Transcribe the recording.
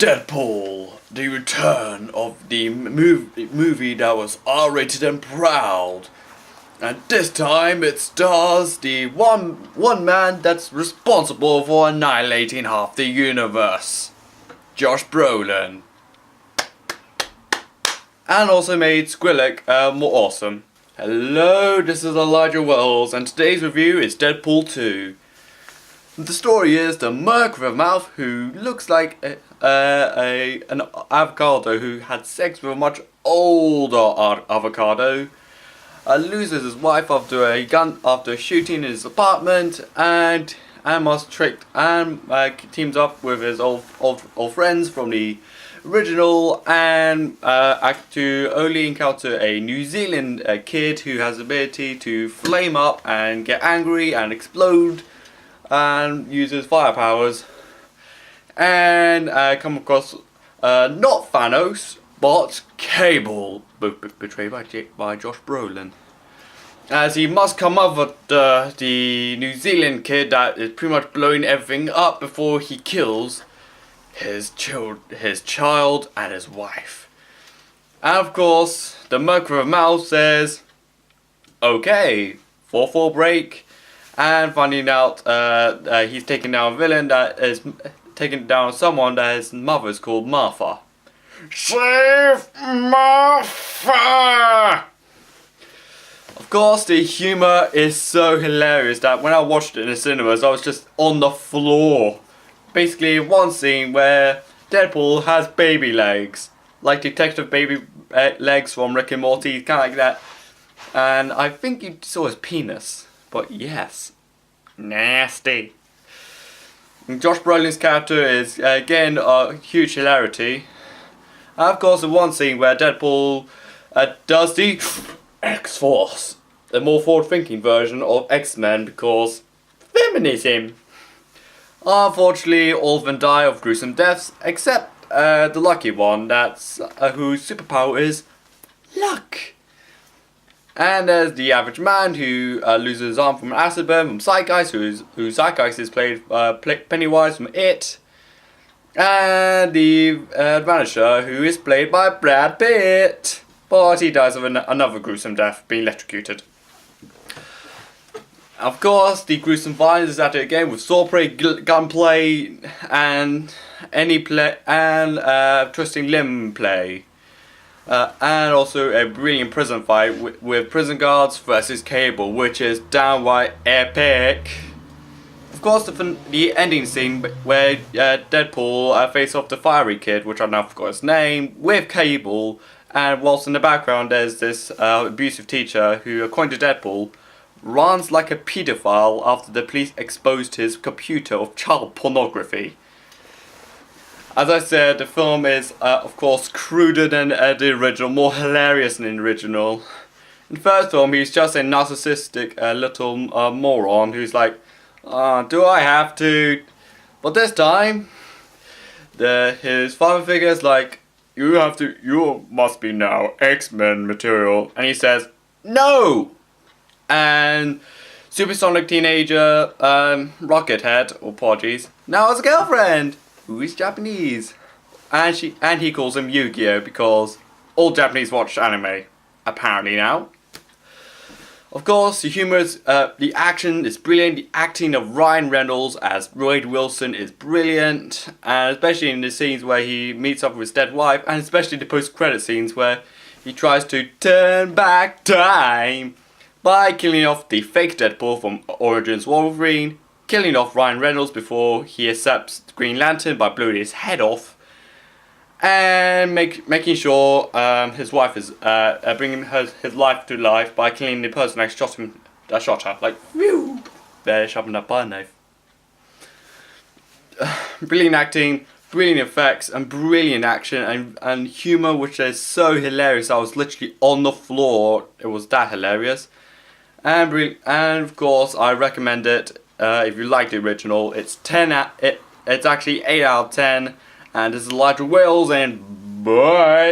Deadpool, the return of the movie that was R-rated and proud. And this time it stars the one man that's responsible for annihilating half the universe, Josh Brolin. And also made Skrillex more awesome. Hello, this is Elijah Wells, and today's review is Deadpool 2. The story is the merc with a mouth who looks like an avocado who had sex with a much older avocado. Loses his wife after shooting in his apartment, and teams up with his old friends from the original and to only encounter a New Zealand kid who has the ability to flame up and get angry and explode and uses fire powers, and come across not Thanos but Cable, betrayed by Josh Brolin, as he must come up with the New Zealand kid that is pretty much blowing everything up before he kills his child and his wife. And of course, the merc with a mouth says, "Okay, 4-4 break," and finding out he's taking down a villain that is taking down someone that his mother is called Martha. Save Martha! Of course, the humour is so hilarious that when I watched it in the cinemas, I was just on the floor. Basically, one scene where Deadpool has baby legs, like Detective Baby Legs from Rick and Morty, kind of like that. And I think you saw his penis, but yes, nasty. And Josh Brolin's character is again a huge hilarity. And of course, the one scene where Deadpool does the X-Force, the more forward-thinking version of X-Men, because feminism. Unfortunately, all of them die of gruesome deaths, except the lucky one, that's whose superpower is luck. And there's the average man who loses his arm from an acid burn from Zeitgeist, whose Zeitgeist is played Pennywise from It. And the Vanisher, who is played by Brad Pitt, but he dies of another gruesome death, being electrocuted. Of course, the gruesome violence is at it again with swordplay, gunplay, and twisting limb play, and also a brilliant prison fight with prison guards versus Cable, which is downright epic. Of course, the ending scene where Deadpool faces off the fiery kid, which I now forgot his name, with Cable, and whilst in the background there's this abusive teacher who, according to Deadpool, runs like a paedophile after the police exposed his computer of child pornography. As I said, the film is, of course, cruder than the original, more hilarious than the original. In the first film, he's just a narcissistic little moron who's like, do I have to? But this time, his father figure is like, you must be now X-Men material. And he says, no! And supersonic teenager Rockethead, or Podgies, now has a girlfriend who is Japanese, and he calls him Yu-Gi-Oh because all Japanese watch anime apparently now. Of course, the humor is the action is brilliant. The acting of Ryan Reynolds as Royd Wilson is brilliant, and especially in the scenes where he meets up with his dead wife, and especially the post-credit scenes where he tries to turn back time by killing off the fake Deadpool from Origins Wolverine, killing off Ryan Reynolds before he accepts Green Lantern by blowing his head off, and making sure his wife is bringing his life to life by killing the person that shot her, like, whew, they're sharpened up by a knife. Brilliant acting, brilliant effects, and brilliant action and humour, which is so hilarious. I was literally on the floor. It was that hilarious. And of course, I recommend it if you like the original. It's actually 8 out of 10. And this is Elijah Wells, and bye.